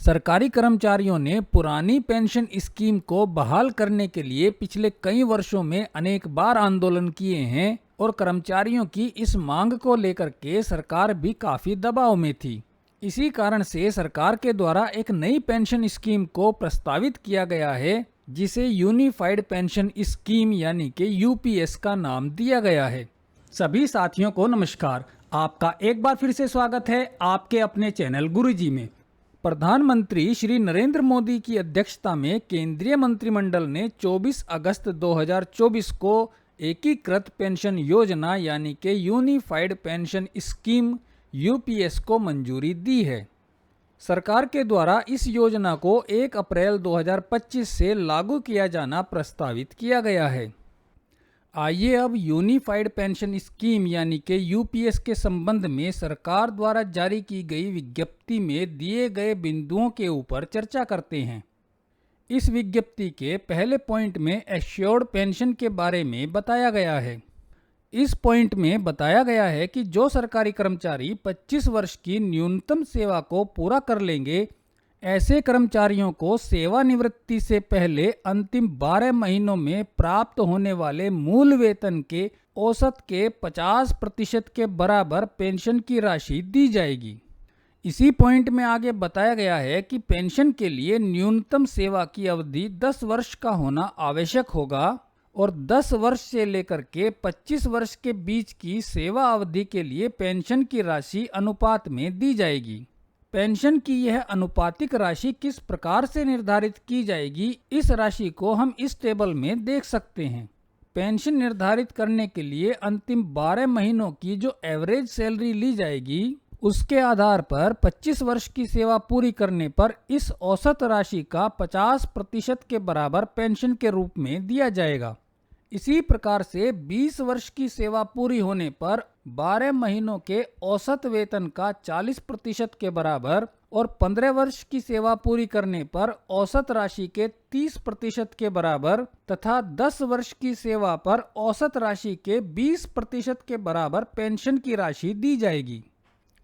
सरकारी कर्मचारियों ने पुरानी पेंशन स्कीम को बहाल करने के लिए पिछले कई वर्षों में अनेक बार आंदोलन किए हैं और कर्मचारियों की इस मांग को लेकर के सरकार भी काफी दबाव में थी। इसी कारण से सरकार के द्वारा एक नई पेंशन स्कीम को प्रस्तावित किया गया है, जिसे यूनिफाइड पेंशन स्कीम यानी कि यूपीएस का नाम दिया गया है। सभी साथियों को नमस्कार। आपका एक बार फिर से स्वागत है आपके अपने चैनल गुरुजी में। प्रधानमंत्री श्री नरेंद्र मोदी की अध्यक्षता में केंद्रीय मंत्रिमंडल ने 24 अगस्त 2024 को एकीकृत पेंशन योजना यानी कि यूनिफाइड पेंशन स्कीम यूपीएस को मंजूरी दी है। सरकार के द्वारा इस योजना को 1 अप्रैल 2025 से लागू किया जाना प्रस्तावित किया गया है। आइए अब यूनिफाइड पेंशन स्कीम यानी कि यूपीएस के संबंध में सरकार द्वारा जारी की गई विज्ञप्ति में दिए गए बिंदुओं के ऊपर चर्चा करते हैं। इस विज्ञप्ति के पहले पॉइंट में एश्योर्ड पेंशन के बारे में बताया गया है। इस पॉइंट में बताया गया है कि जो सरकारी कर्मचारी 25 वर्ष की न्यूनतम सेवा को पूरा कर लेंगे, ऐसे कर्मचारियों को सेवानिवृत्ति से पहले अंतिम 12 महीनों में प्राप्त होने वाले मूल वेतन के औसत के 50% के बराबर पेंशन की राशि दी जाएगी। इसी पॉइंट में आगे बताया गया है कि पेंशन के लिए न्यूनतम सेवा की अवधि 10 वर्ष का होना आवश्यक होगा और 10 वर्ष से लेकर के 25 वर्ष के बीच की सेवा अवधि के लिए पेंशन की राशि अनुपात में दी जाएगी। पेंशन की यह अनुपातिक राशि किस प्रकार से निर्धारित की जाएगी, इस राशि को हम इस टेबल में देख सकते हैं। पेंशन निर्धारित करने के लिए अंतिम 12 महीनों की जो एवरेज सैलरी ली जाएगी, उसके आधार पर 25 वर्ष की सेवा पूरी करने पर इस औसत राशि का 50% के बराबर पेंशन के रूप में दिया जाएगा। इसी प्रकार से 20 वर्ष की सेवा पूरी होने पर 12 महीनों के औसत वेतन का 40% के बराबर और 15 वर्ष की सेवा पूरी करने पर औसत राशि के 30% के बराबर तथा 10 वर्ष की सेवा पर औसत राशि के 20% के बराबर पेंशन की राशि दी जाएगी।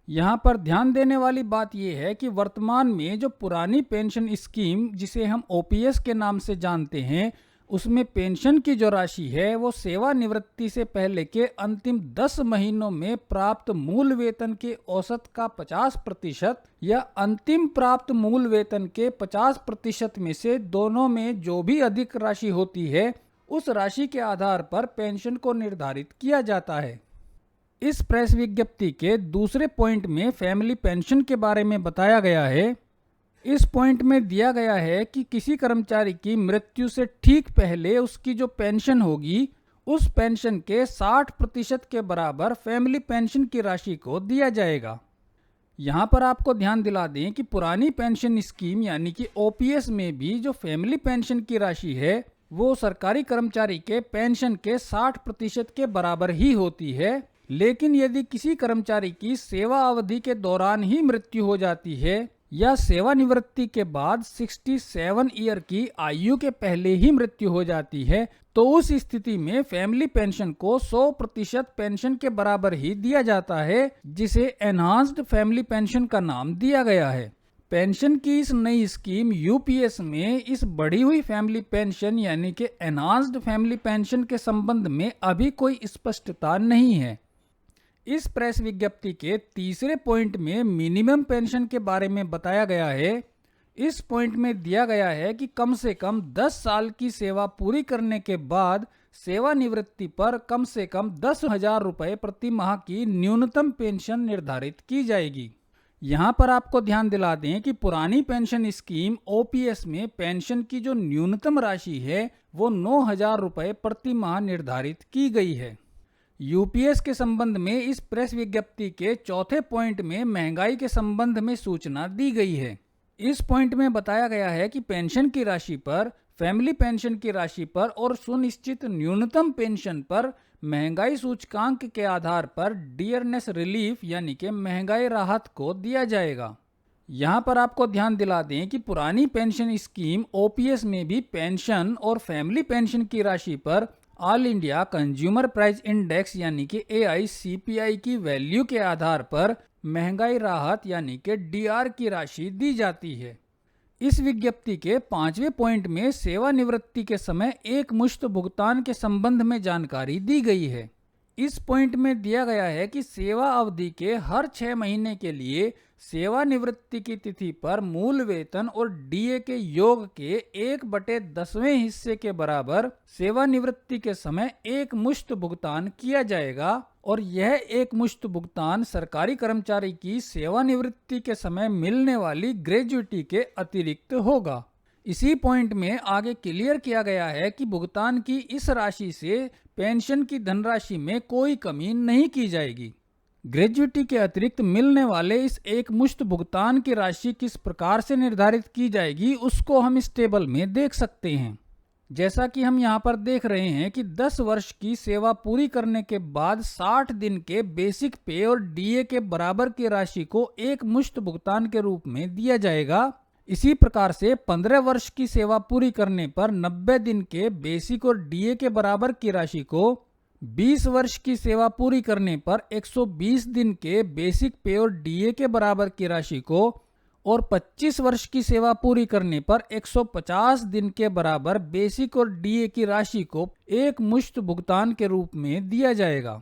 यहाँ पर ध्यान देने वाली बात यह है कि वर्तमान में जो पुरानी पेंशन स्कीम जिसे हम ओपीएस के नाम से जानते हैं, उसमें पेंशन की जो राशि है वो सेवानिवृत्ति से पहले के अंतिम 10 महीनों में प्राप्त मूल वेतन के औसत का 50% या अंतिम प्राप्त मूल वेतन के 50% में से दोनों में जो भी अधिक राशि होती है, उस राशि के आधार पर पेंशन को निर्धारित किया जाता है। इस प्रेस विज्ञप्ति के दूसरे पॉइंट में फैमिली पेंशन के बारे में बताया गया है। इस पॉइंट में दिया गया है कि किसी कर्मचारी की मृत्यु से ठीक पहले उसकी जो पेंशन होगी, उस पेंशन के 60% के बराबर फैमिली पेंशन की राशि को दिया जाएगा। यहाँ पर आपको ध्यान दिला दें कि पुरानी पेंशन स्कीम यानी कि ओपीएस में भी जो फैमिली पेंशन की राशि है वो सरकारी कर्मचारी के पेंशन के 60% के बराबर ही होती है। लेकिन यदि किसी कर्मचारी की सेवा अवधि के दौरान ही मृत्यु हो जाती है या सेवानिवृत्ति के बाद 67 ईयर की आयु के पहले ही मृत्यु हो जाती है, तो उस स्थिति में फैमिली पेंशन को 100% पेंशन के बराबर ही दिया जाता है, जिसे एनहांस्ड फैमिली पेंशन का नाम दिया गया है। पेंशन की इस नई स्कीम यूपीएस में इस बढ़ी हुई फैमिली पेंशन यानी कि एनहांस्ड फैमिली पेंशन के संबंध में अभी कोई स्पष्टता नहीं है। इस प्रेस विज्ञप्ति के तीसरे पॉइंट में मिनिमम पेंशन के बारे में बताया गया है। इस पॉइंट में दिया गया है कि कम से कम 10 साल की सेवा पूरी करने के बाद सेवानिवृत्ति पर कम से कम 10,000 रुपये प्रति माह की न्यूनतम पेंशन निर्धारित की जाएगी। यहाँ पर आपको ध्यान दिला दें कि पुरानी पेंशन स्कीम ओपीएस में पेंशन की जो न्यूनतम राशि है वो 9,000 रुपये प्रति माह निर्धारित की गई है। यूपीएस के संबंध में इस प्रेस विज्ञप्ति के चौथे पॉइंट में महंगाई के संबंध में सूचना दी गई है। इस पॉइंट में बताया गया है कि पेंशन की राशि पर, फैमिली पेंशन की राशि पर और सुनिश्चित न्यूनतम पेंशन पर महंगाई सूचकांक के आधार पर डियरनेस रिलीफ यानी कि महंगाई राहत को दिया जाएगा। यहाँ पर आपको ध्यान दिला दें कि पुरानी पेंशन स्कीम ओपीएस में भी पेंशन और फैमिली पेंशन की राशि पर all India consumer price index यानी कि AICPI की वैल्यू के आधार पर महंगाई राहत यानी कि DR की राशि दी जाती है। इस विज्ञप्ति के 5वें पॉइंट में सेवानिवृत्ति के समय एक मुश्त भुगतान के संबंध में जानकारी दी गई है। इस पॉइंट में दिया गया है कि सेवा अवधि के हर 6 महीने के लिए सेवानिवृत्ति की तिथि पर मूल वेतन और डीए के योग के 1/10वें हिस्से के बराबर सेवानिवृत्ति के समय एक मुश्त भुगतान किया जाएगा और यह एक मुश्त भुगतान सरकारी कर्मचारी की सेवानिवृत्ति के समय मिलने वाली ग्रेजुइटी के अतिरिक्त होगा। इसी पॉइंट में आगे क्लियर किया गया है कि भुगतान की इस राशि से पेंशन की धनराशि में कोई कमी नहीं की जाएगी। ग्रेजुइटी के अतिरिक्त मिलने वाले इस एक मुश्त भुगतान की राशि किस प्रकार से निर्धारित की जाएगी उसको हम इस टेबल में देख सकते हैं। जैसा कि हम यहाँ पर देख रहे हैं कि 10 वर्ष की सेवा पूरी करने के बाद 60 दिन के बेसिक पे और डीए के बराबर की राशि को एक मुश्त भुगतान के रूप में दिया जाएगा। इसी प्रकार से 15 वर्ष की सेवा पूरी करने पर 90 दिन के बेसिक और डीए के बराबर की राशि को, 20 वर्ष की सेवा पूरी करने पर 120 दिन के बेसिक पे और डीए के बराबर की राशि को और 25 वर्ष की सेवा पूरी करने पर 150 दिन के बराबर बेसिक और डीए की राशि को एक मुश्त भुगतान के रूप में दिया जाएगा।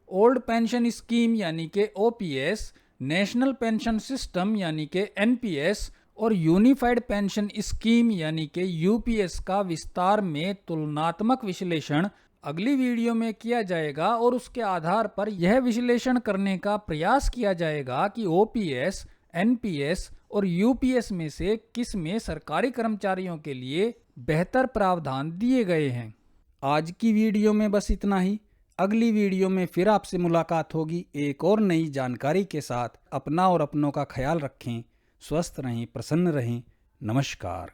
ओल्ड पेंशन स्कीम यानी कि ओपीएस, नेशनल पेंशन सिस्टम यानी कि एनपीएस और यूनिफाइड पेंशन स्कीम यानी कि यूपीएस का विस्तार में तुलनात्मक विश्लेषण अगली वीडियो में किया जाएगा और उसके आधार पर यह विश्लेषण करने का प्रयास किया जाएगा कि ओपीएस, एनपीएस और यूपीएस में से किस में सरकारी कर्मचारियों के लिए बेहतर प्रावधान दिए गए हैं। आज की वीडियो में बस इतना ही। अगली वीडियो में फिर आपसे मुलाकात होगी एक और नई जानकारी के साथ। अपना और अपनों का ख्याल रखें, स्वस्थ रहें, प्रसन्न रहें। नमस्कार।